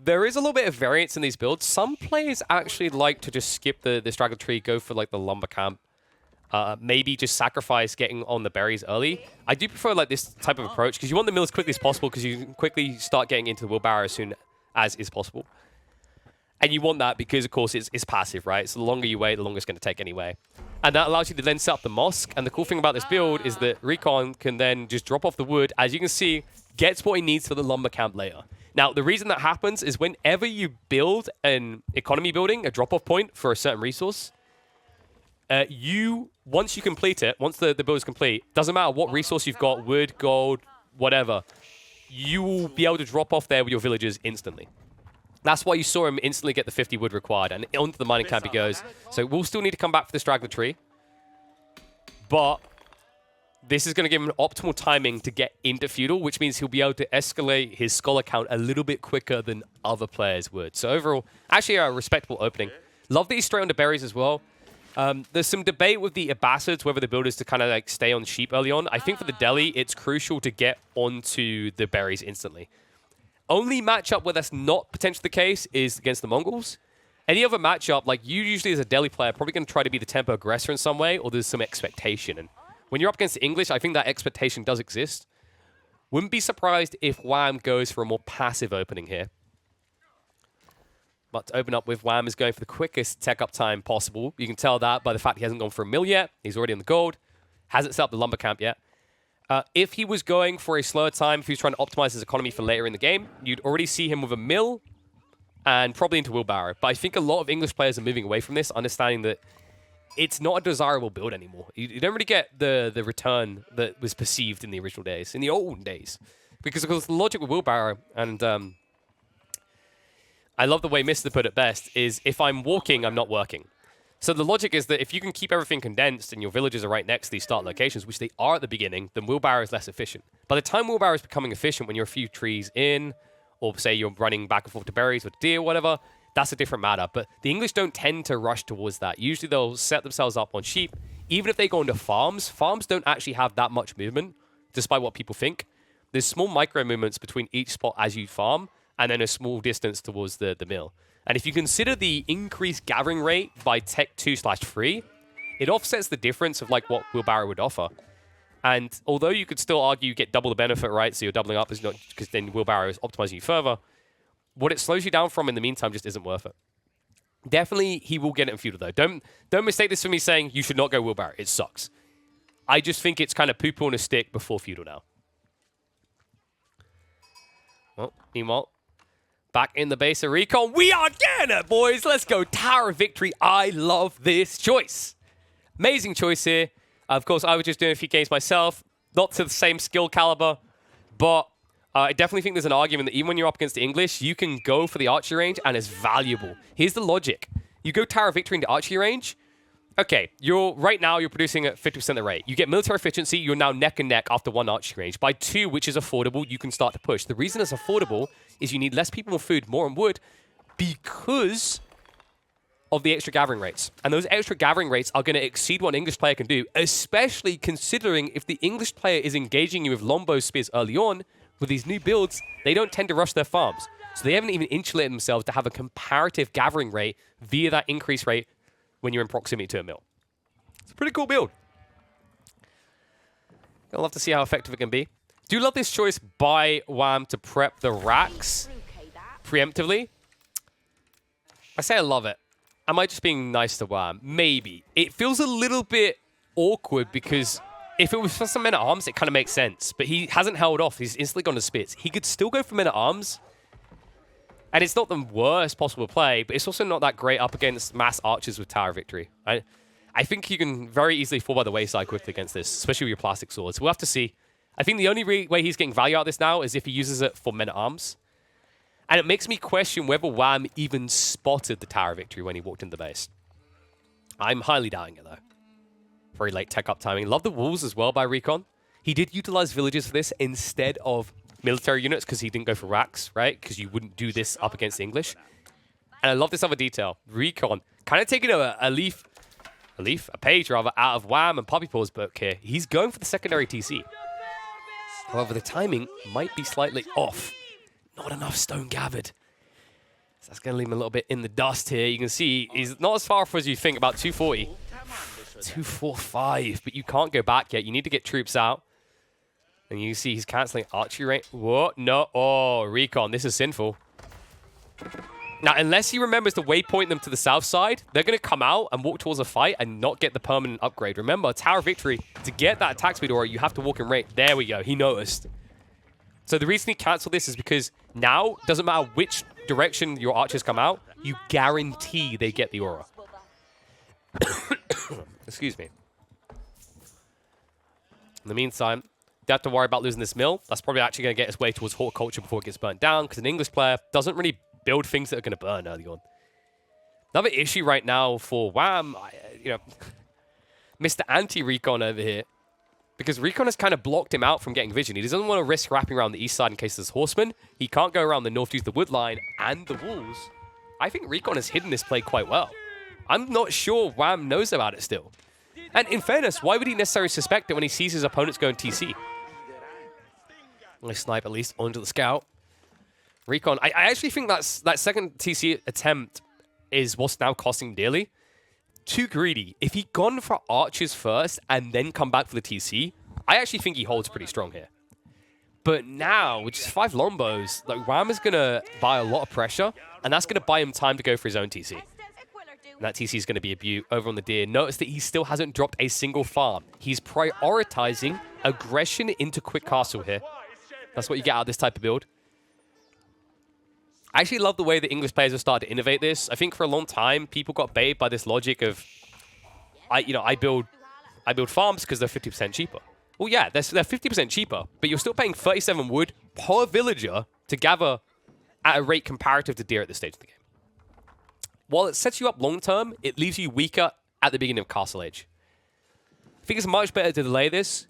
There is a little bit of variance in these builds. Some players actually like to just skip the straggler tree, go for like the lumber camp. Maybe just sacrifice getting on the berries early. I do prefer like this type of approach because you want the mill as quickly as possible because you can quickly start getting into the wheelbarrow as soon as is possible. And you want that because, of course, it's passive, right? So the longer you wait, the longer it's going to take anyway. And that allows you to then set up the mosque. And the cool thing about this build is that Recon can then just drop off the wood. As you can see, gets what he needs for the lumber camp later. Now, the reason that happens is whenever you build an economy building, a drop-off point for a certain resource, once you complete it, once the build is complete, doesn't matter what resource you've got, wood, gold, whatever, you will be able to drop off there with your villagers instantly. That's why you saw him instantly get the 50 wood required, and onto the mining camp he goes. So we'll still need to come back for the straggler tree. But this is going to give him optimal timing to get into feudal, which means he'll be able to escalate his scholar count a little bit quicker than other players would. So overall, actually a respectable opening. Love that he's straight onto berries as well. There's some debate with the Abbasids, whether the build is to kind of like stay on sheep early on. I think for the Delhi, it's crucial to get onto the berries instantly. Only matchup where that's not potentially the case is against the Mongols. Any other matchup, like you usually as a Delhi player, probably going to try to be the tempo aggressor in some way, or there's some expectation. And when you're up against the English, I think that expectation does exist. Wouldn't be surprised if Wham goes for a more passive opening here. But to open up with Wham is going for the quickest tech up time possible. You can tell that by the fact he hasn't gone for a mill yet. He's already on the gold. Hasn't set up the lumber camp yet. If he was going for a slower time, if he was trying to optimize his economy for later in the game, you'd already see him with a mill and probably into wheelbarrow. But I think a lot of English players are moving away from this, understanding that it's not a desirable build anymore. You don't really get the return that was perceived in the original days, in the olden days. Because of course the logic with wheelbarrow, and I love the way Mr. put it best, is if I'm walking, I'm not working. So the logic is that if you can keep everything condensed and your villages are right next to these start locations, which they are at the beginning, then wheelbarrow is less efficient. By the time wheelbarrow is becoming efficient, when you're a few trees in, or say you're running back and forth to berries with deer, whatever, that's a different matter. But the English don't tend to rush towards that. Usually they'll set themselves up on sheep. Even if they go into farms, farms don't actually have that much movement, despite what people think. There's small micro movements between each spot as you farm, and then a small distance towards the mill. And if you consider the increased gathering rate by Tech 2/3, it offsets the difference of like what wheelbarrow would offer. And although you could still argue you get double the benefit, right? So you're doubling up, is not because then wheelbarrow is optimizing you further. What it slows you down from in the meantime just isn't worth it. Definitely, he will get it in feudal though. Don't mistake this for me saying you should not go wheelbarrow. It sucks. I just think it's kind of poo-poo on a stick before feudal now. Well, meanwhile, back in the base of Recon, we are getting it, boys. Let's go. Tower of Victory. I love this choice. Amazing choice here. Of course, I was just doing a few games myself. Not to the same skill caliber, but I definitely think there's an argument that even when you're up against the English, you can go for the archery range, and it's valuable. Here's the logic. You go Tower of Victory into archery range. Okay, right now you're producing at 50% the rate. You get military efficiency, you're now neck and neck after one archery range. By 2, which is affordable, you can start to push. The reason it's affordable is you need less people, more food, more on wood, because of the extra gathering rates. And those extra gathering rates are going to exceed what an English player can do, especially considering if the English player is engaging you with longbow spears early on, with these new builds, they don't tend to rush their farms. So they haven't even insulated themselves to have a comparative gathering rate via that increase rate when you're in proximity to a mill. It's a pretty cool build. I'd love to see how effective it can be. Do love this choice by Wham to prep the racks preemptively. I say I love it. Am I just being nice to Wham? Maybe. It feels a little bit awkward because if it was for some men-at-arms, it kind of makes sense. But he hasn't held off. He's instantly gone to spits. He could still go for men-at-arms. And it's not the worst possible play, but it's also not that great up against mass archers with Tower of Victory. I think you can very easily fall by the wayside quickly against this, especially with your plastic swords. We'll have to see. I think the only way he's getting value out of this now is if he uses it for men-at-arms. And it makes me question whether Wham even spotted the Tower of Victory when he walked into the base. I'm highly doubting it, though. Very late tech-up timing. Love the walls as well by Recon. He did utilize villages for this instead of military units because he didn't go for racks, right? Because you wouldn't do this up against the English. And I love this other detail. Recon kind of taking a page rather, out of Wham and Puppy Paw's book here. He's going for the secondary TC. However, the timing might be slightly off. Not enough stone gathered. So that's going to leave him a little bit in the dust here. You can see he's not as far off as you think, about 240. 245, but you can't go back yet. You need to get troops out. And you see he's canceling archery range. What? No. Oh, Recon, this is sinful. Now, unless he remembers to waypoint them to the south side, they're going to come out and walk towards a fight and not get the permanent upgrade. Remember, Tower of Victory, to get that attack speed aura, you have to walk in range. There we go. He noticed. So the reason he canceled this is because now, doesn't matter which direction your archers come out, you guarantee they get the aura. Excuse me. In the meantime, don't have to worry about losing this mill. That's probably actually going to get us way towards horticulture before it gets burnt down, because an English player doesn't really build things that are going to burn early on. Another issue right now for Wham, Mr. Anti-Recon over here, because Recon has kind of blocked him out from getting vision. He doesn't want to risk wrapping around the east side in case there's horsemen. He can't go around the north, use the wood line and the walls. I think Recon has hidden this play quite well. I'm not sure Wham knows about it still. And in fairness, why would he necessarily suspect it when he sees his opponents going TC? Nice snipe at least onto the scout. Recon, I actually think that second TC attempt is what's now costing dearly. Too greedy. If he'd gone for archers first and then come back for the TC, I actually think he holds pretty strong here. But now, with just 5 Lombos, like Wham is going to buy a lot of pressure, and that's going to buy him time to go for his own TC. And that TC is going to be a beaut over on the deer. Notice that he still hasn't dropped a single farm. He's prioritizing aggression into quick castle here. That's what you get out of this type of build. I actually love the way the English players have started to innovate this. I think for a long time, people got baited by this logic of, I build farms because they're 50% cheaper. Well, yeah, they're 50% cheaper, but you're still paying 37 wood per villager to gather at a rate comparative to deer at this stage of the game. While it sets you up long-term, it leaves you weaker at the beginning of Castle Age. I think it's much better to delay this,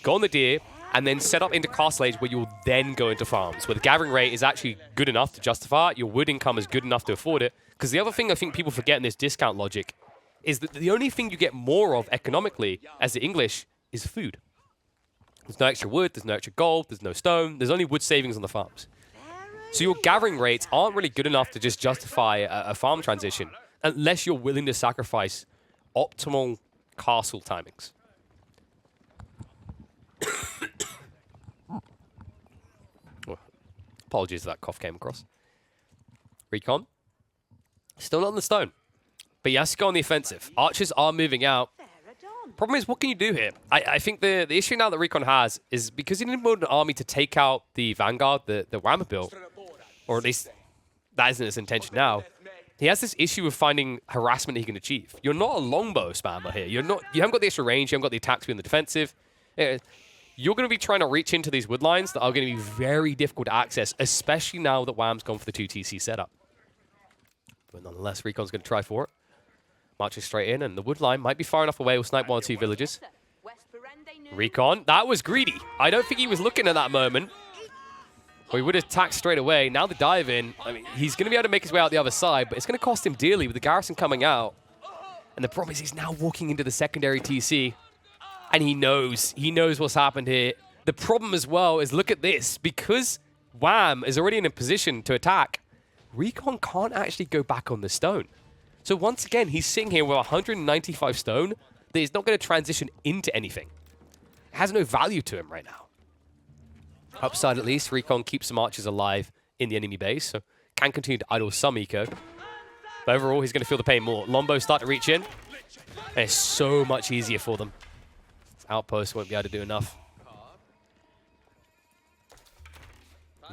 go on the deer, and then set up into Castle Age where you'll then go into farms, where the gathering rate is actually good enough to justify it, your wood income is good enough to afford it. Because the other thing I think people forget in this discount logic is that the only thing you get more of economically as the English is food. There's no extra wood, there's no extra gold, there's no stone, there's only wood savings on the farms. So your gathering rates aren't really good enough to just justify a farm transition unless you're willing to sacrifice optimal castle timings. Apologies if that cough came across. Recon. Still not on the stone. But he has to go on the offensive. Archers are moving out. Problem is, what can you do here? I think the issue now that Recon has is because he didn't build an army to take out the Vanguard that Whammer built, or at least that isn't his intention now, he has this issue of finding harassment he can achieve. You're not a longbow spammer here. You haven't got the extra range, you haven't got the attack speed in the defensive. You're going to be trying to reach into these wood lines that are going to be very difficult to access, especially now that Wham's gone for the 2 TC setup. But nonetheless, Recon's going to try for it. Marches straight in, and the wood line might be far enough away. We'll snipe 1 or 2 villages. Recon, that was greedy. I don't think he was looking at that moment. Or he would have attacked straight away. Now the dive in. I mean, he's going to be able to make his way out the other side, but it's going to cost him dearly with the garrison coming out. And the problem is he's now walking into the secondary TC. And he knows what's happened here. The problem as well is, look at this. Because Wham is already in a position to attack, Recon can't actually go back on the stone. So once again, he's sitting here with 195 stone that is not going to transition into anything. It has no value to him right now. Upside at least, Recon keeps some archers alive in the enemy base, so can continue to idle some eco. But overall, he's going to feel the pain more. Lombos start to reach in, and it's so much easier for them. Outpost won't be able to do enough.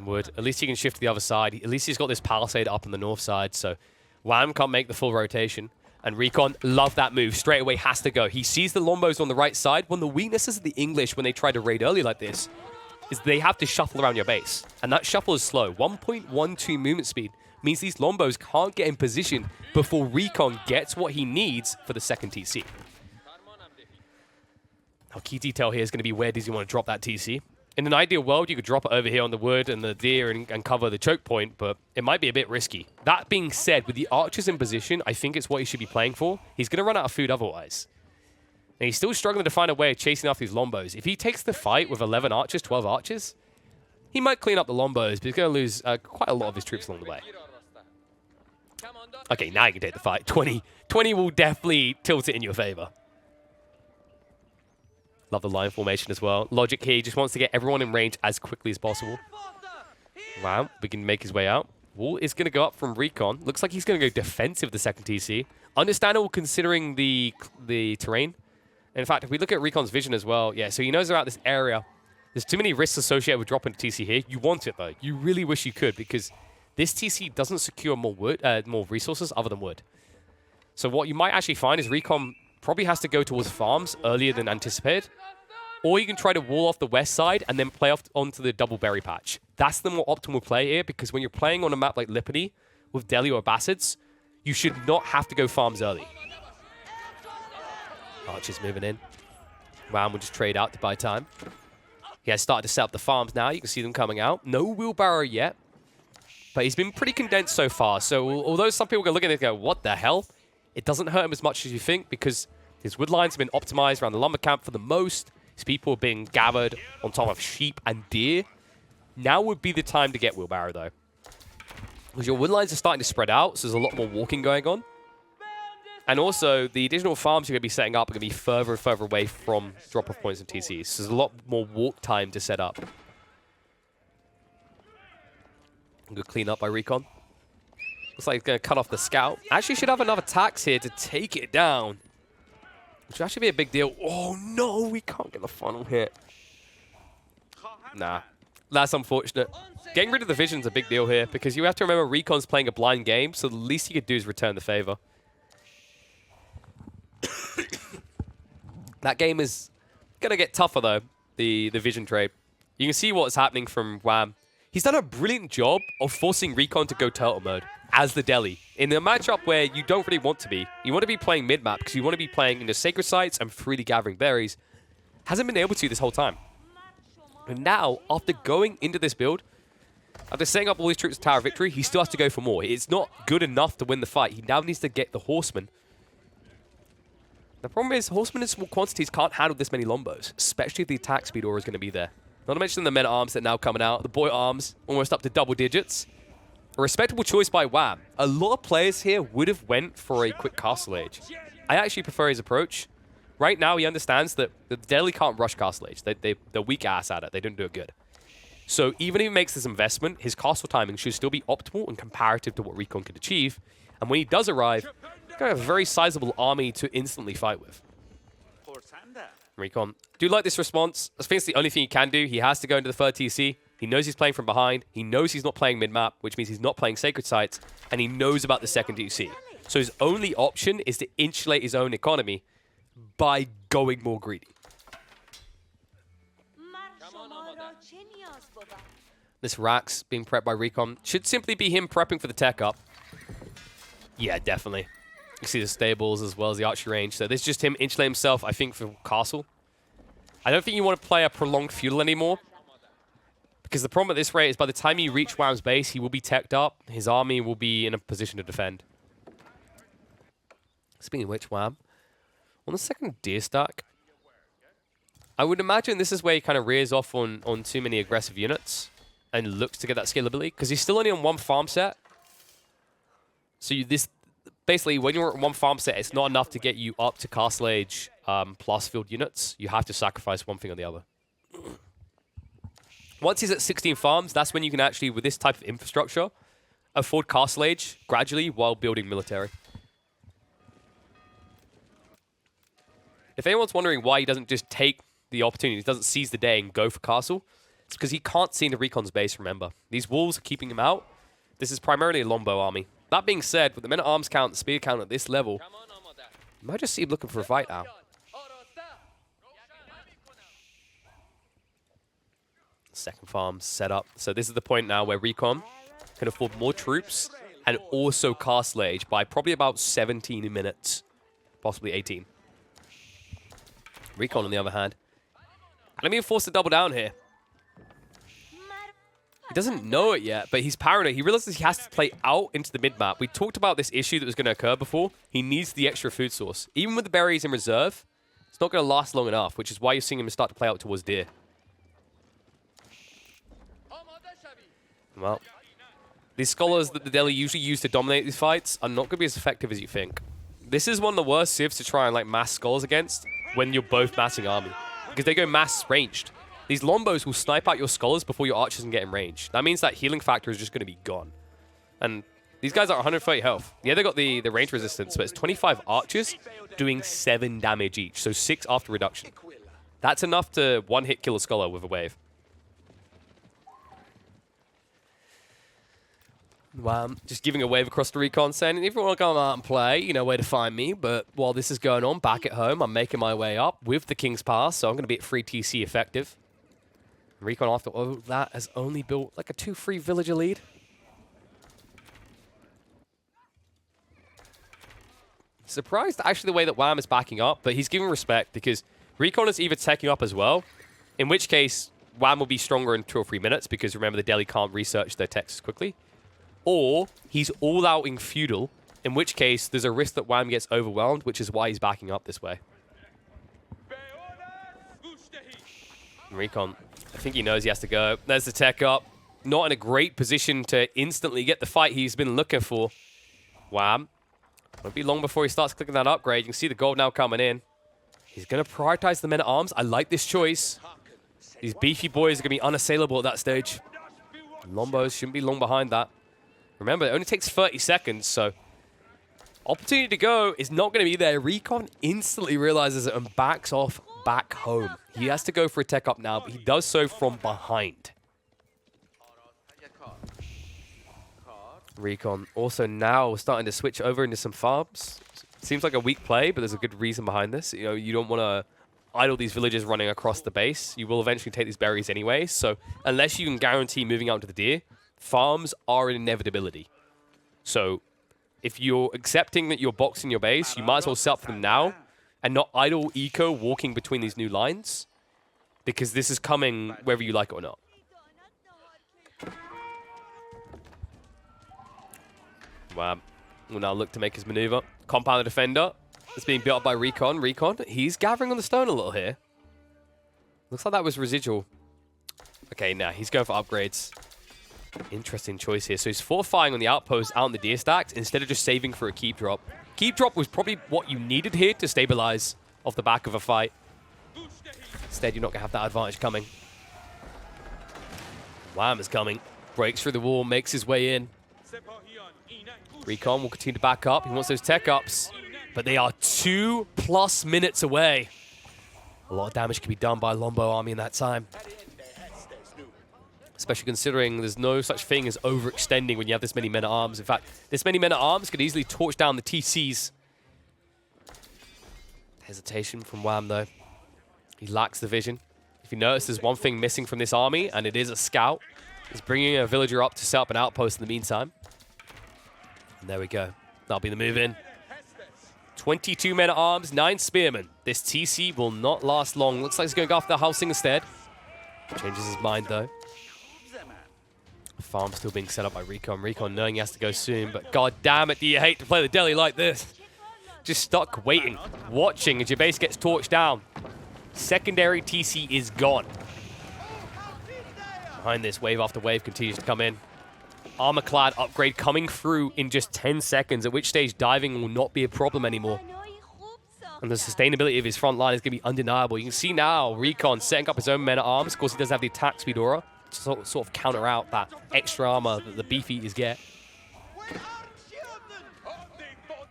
Wood. At least he can shift to the other side. At least he's got this palisade up on the north side, so Wham can't make the full rotation. And Recon, love that move. Straight away has to go. He sees the Lombos on the right side. One of the weaknesses of the English when they try to raid early like this is they have to shuffle around your base. And that shuffle is slow. 1.12 movement speed means these Lombos can't get in position before Recon gets what he needs for the second TC. Now, key detail here is going to be where does he want to drop that TC. In an ideal world, you could drop it over here on the wood and the deer and cover the choke point, but it might be a bit risky. That being said, with the archers in position, I think it's what he should be playing for. He's going to run out of food otherwise. And he's still struggling to find a way of chasing off these Lombos. If he takes the fight with 11 archers, 12 archers, he might clean up the Lombos, but he's going to lose quite a lot of his troops along the way. Okay, now you can take the fight. 20 will definitely tilt it in your favor. Love the line formation as well. Logic here, he just wants to get everyone in range as quickly as possible. Wow, we can make his way out. Wall is going to go up from Recon. Looks like he's going to go defensive the second TC. Understandable considering the terrain. In fact, if we look at Recon's vision as well, yeah, so he knows about this area. There's too many risks associated with dropping a TC here. You want it, though. You really wish you could, because this TC doesn't secure more wood, more resources other than wood. So what you might actually find is Recon probably has to go towards farms earlier than anticipated. Or you can try to wall off the west side and then play off onto the double berry patch. That's the more optimal play here, because when you're playing on a map like Lipany with Delhi or Bassids, you should not have to go farms early. Archer's moving in. Ram will just trade out to buy time. He has started to set up the farms now. You can see them coming out. No wheelbarrow yet. But he's been pretty condensed so far. So although some people look at it and go, what the hell? It doesn't hurt him as much as you think, because his wood lines have been optimized around the lumber camp for the most. His people are being gathered on top of sheep and deer. Now would be the time to get wheelbarrow, though. Because your wood lines are starting to spread out, so there's a lot more walking going on. And also, the additional farms you're going to be setting up are going to be further and further away from drop-off points and TCs. So there's a lot more walk time to set up. Good clean up by Recon. Looks like he's going to cut off the scout. Actually should have enough attacks here to take it down. Which would actually be a big deal. Oh no, we can't get the final hit. Nah, that's unfortunate. Getting rid of the vision's a big deal here, because you have to remember Recon's playing a blind game, so the least he could do is return the favor. That game is going to get tougher, though, the vision trade. You can see what's happening from Wham. He's done a brilliant job of forcing Recon to go turtle mode as the Delhi. In a matchup where you don't really want to be. You want to be playing mid-map, because you want to be playing in the sacred sites and freely gathering berries. Hasn't been able to this whole time. And now, after going into this build, after setting up all these troops at Tower of Victory, he still has to go for more. It's not good enough to win the fight. He now needs to get the Horsemen. The problem is, Horsemen in small quantities can't handle this many Lombos, especially if the attack speed aura is going to be there. Not to mention the men-at-arms that are now coming out. The boy-arms, almost up to double digits. A respectable choice by Wham. A lot of players here would have went for a quick Castle Age. I actually prefer his approach. Right now, he understands that the Delhi can't rush Castle Age. They're weak-ass at it. They don't do it good. So even if he makes this investment, his castle timing should still be optimal and comparative to what Recon could achieve. And when he does arrive, he's going to have a very sizable army to instantly fight with. Recon. Do like this response. I think it's the only thing he can do. He has to go into the third TC. He knows he's playing from behind. He knows he's not playing mid-map, which means he's not playing Sacred Sites. And he knows about the second TC. So his only option is to insulate his own economy by going more greedy. This Rax being prepped by Recon should simply be him prepping for the tech up. Yeah, definitely. You see the stables as well as the archery range. So this is just him insulating himself, I think, for castle. I don't think you want to play a prolonged feudal anymore. Because the problem at this rate is by the time you reach Wham's base, he will be teched up. His army will be in a position to defend. Speaking of which, Wham, on the second deer stack, I would imagine this is where he kind of rears off on too many aggressive units and looks to get that scalability, because he's still only on one farm set. So basically, when you're on one farm set, it's not enough to get you up to Castle Age plus field units. You have to sacrifice one thing or the other. Once he's at 16 farms, that's when you can actually, with this type of infrastructure, afford Castle Age gradually while building military. If anyone's wondering why he doesn't just take the opportunity, he doesn't seize the day and go for castle, it's because he can't see into Recon's base, remember. These wolves are keeping him out. This is primarily a Lombo army. That being said, with the men-at-arms count and spear count at this level, you might just see him looking for a fight now. Second farm set up. So this is the point now where Recon can afford more troops and also Castle Age by probably about 17 minutes, possibly 18. Recon, on the other hand, let me force to double down here. He doesn't know it yet, but he's paranoid. He realizes he has to play out into the mid-map. We talked about this issue that was going to occur before. He needs the extra food source. Even with the berries in reserve, it's not going to last long enough, which is why you're seeing him start to play out towards deer. Well, These scholars that the Delhi usually use to dominate these fights are not going to be as effective as you think. This is one of the worst civs to try and like mass scholars against when you're both massing army. Because they go mass ranged. These Lombos will snipe out your scholars before your archers can get in range. That means that healing factor is just going to be gone. And these guys are 130 health. Yeah, they got the range resistance, but it's 25 archers doing 7 damage each. So 6 after reduction. That's enough to one-hit kill a scholar with a wave. Well, just giving a wave across the recon saying, if you want to come out and play, you know where to find me. But while this is going on, back at home, I'm making my way up with the King's Pass, so I'm going to be at 3 TC effective. Recon after all that has only built like a 2-3 villager lead. Surprised actually the way that Wham is backing up, but he's giving respect because Recon is either taking up as well, in which case Wham will be stronger in 2 or 3 minutes because remember the Delhi can't research their texts quickly. Or he's all out in feudal, in which case there's a risk that Wham gets overwhelmed, which is why he's backing up this way. Recon, I think he knows he has to go. There's the tech up. Not in a great position to instantly get the fight he's been looking for. Wham. Won't be long before he starts clicking that upgrade. You can see the gold now coming in. He's going to prioritize the men-at-arms. I like this choice. These beefy boys are going to be unassailable at that stage. Lombos shouldn't be long behind that. Remember, it only takes 30 seconds, so opportunity to go is not going to be there. Recon instantly realizes it and backs off back home. He has to go for a tech up now, but he does so from behind. Recon also now starting to switch over into some farms. Seems like a weak play, but there's a good reason behind this. You know, you don't want to idle these villagers running across the base. You will eventually take these berries anyway, so unless you can guarantee moving out to the deer, farms are an inevitability. So if you're accepting that you're boxing your base, you might as well set up for them now and not idle eco walking between these new lines because this is coming whether you like it or not. Wow. Will now look to make his maneuver. Compounder defender. It's being built up by Recon. Recon, he's gathering on the stone a little here. Looks like that was residual. Okay, now he's going for upgrades. Interesting choice here. So he's fortifying on the outpost out in the deer stacks instead of just saving for a keep drop. Keep drop was probably what you needed here to stabilize off the back of a fight. Instead, you're not going to have that advantage coming. Wham is coming. Breaks through the wall, makes his way in. Recon will continue to back up. He wants those tech ups, but they are 2+ minutes away. A lot of damage can be done by Lombo army in that time. Especially considering there's no such thing as overextending when you have this many men-at-arms. In fact, this many men-at-arms could easily torch down the TCs. Hesitation from Wham, though. He lacks the vision. If you notice, there's one thing missing from this army, and it is a scout. He's bringing a villager up to set up an outpost in the meantime. And there we go. That'll be the move in. 22 men-at-arms, 9 spearmen. This TC will not last long. Looks like he's going to go after the housing instead. Changes his mind, though. Farm still being set up by Recon. Recon knowing he has to go soon, but god damn it, do you hate to play the Delhi like this? Just stuck waiting, watching as your base gets torched down. Secondary TC is gone. Behind this, wave after wave continues to come in. Armor-clad upgrade coming through in just 10 seconds, at which stage diving will not be a problem anymore. And the sustainability of his front line is going to be undeniable. You can see now Recon setting up his own men-at-arms. Of course, he does have the attack speed aura to sort of counter out that extra armor that the beefeaters get.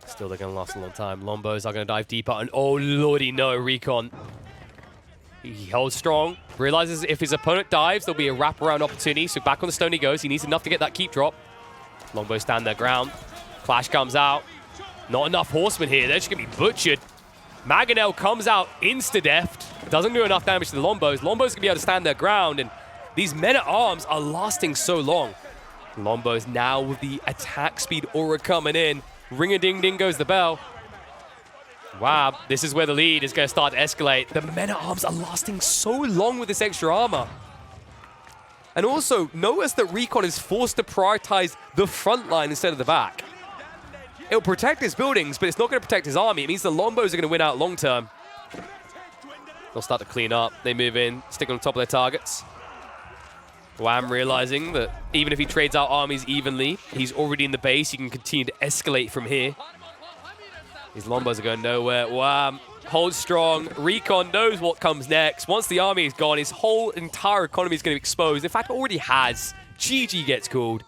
Still, they're going to last a long time. Lombos are going to dive deeper. And oh, lordy, no, Recon. He holds strong. Realizes if his opponent dives, there'll be a wraparound opportunity. So back on the stone he goes. He needs enough to get that keep drop. Longbows stand their ground. Clash comes out. Not enough horsemen here. They're just going to be butchered. Mangonel comes out insta-deft. Doesn't do enough damage to the Lombos. Lombos going to be able to stand their ground. And these men-at-arms are lasting so long. Lombos now with the attack speed aura coming in. Ring-a-ding-ding goes the bell. Wow, this is where the lead is going to start to escalate. The men-at-arms are lasting so long with this extra armor. And also, notice that Recon is forced to prioritize the front line instead of the back. It'll protect his buildings, but it's not going to protect his army. It means the Lombos are going to win out long term. They'll start to clean up. They move in, stick on top of their targets. Wham realizing that even if he trades out armies evenly, he's already in the base. He can continue to escalate from here. These Lombos are going nowhere. Wham holds strong. Recon knows what comes next. Once the army is gone, his whole entire economy is going to be exposed. In fact, it already has. GG gets called.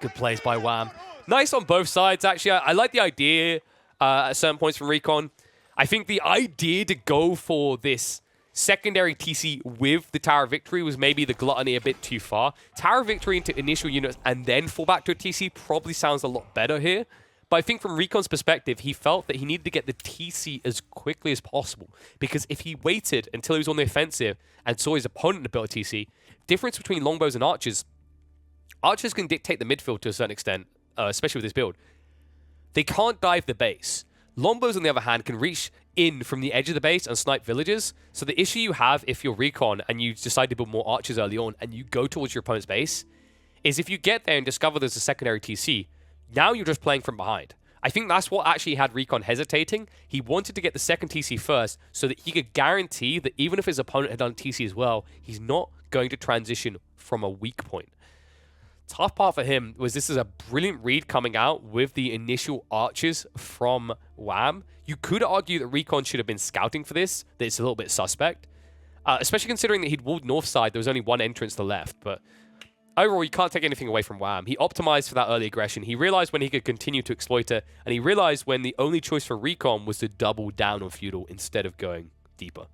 Good plays by Wham. Nice on both sides, actually. I like the idea at certain points from Recon. I think the idea to go for this secondary TC with the Tower of Victory was maybe the gluttony a bit too far. Tower of Victory into initial units and then fall back to a TC probably sounds a lot better here. But I think from Recon's perspective, he felt that he needed to get the TC as quickly as possible. Because if he waited until he was on the offensive and saw his opponent build a TC, difference between longbows and archers, archers can dictate the midfield to a certain extent, especially with this build. They can't dive the base. Longbows, on the other hand, can reach in from the edge of the base and snipe villages. So the issue you have if you're Recon and you decide to build more archers early on and you go towards your opponent's base is if you get there and discover there's a secondary TC, now you're just playing from behind. I think that's what actually had Recon hesitating. He wanted to get the second TC first so that he could guarantee that even if his opponent had done TC as well, he's not going to transition from a weak point. Tough part for him was this is a brilliant read coming out with the initial archers from Wham. You could argue that Recon should have been scouting for this, that it's a little bit suspect. Especially considering that he'd walled north side, there was only one entrance to the left. But overall, you can't take anything away from Wham. He optimized for that early aggression. He realized when he could continue to exploit it, and he realized when the only choice for Recon was to double down on Feudal instead of going deeper.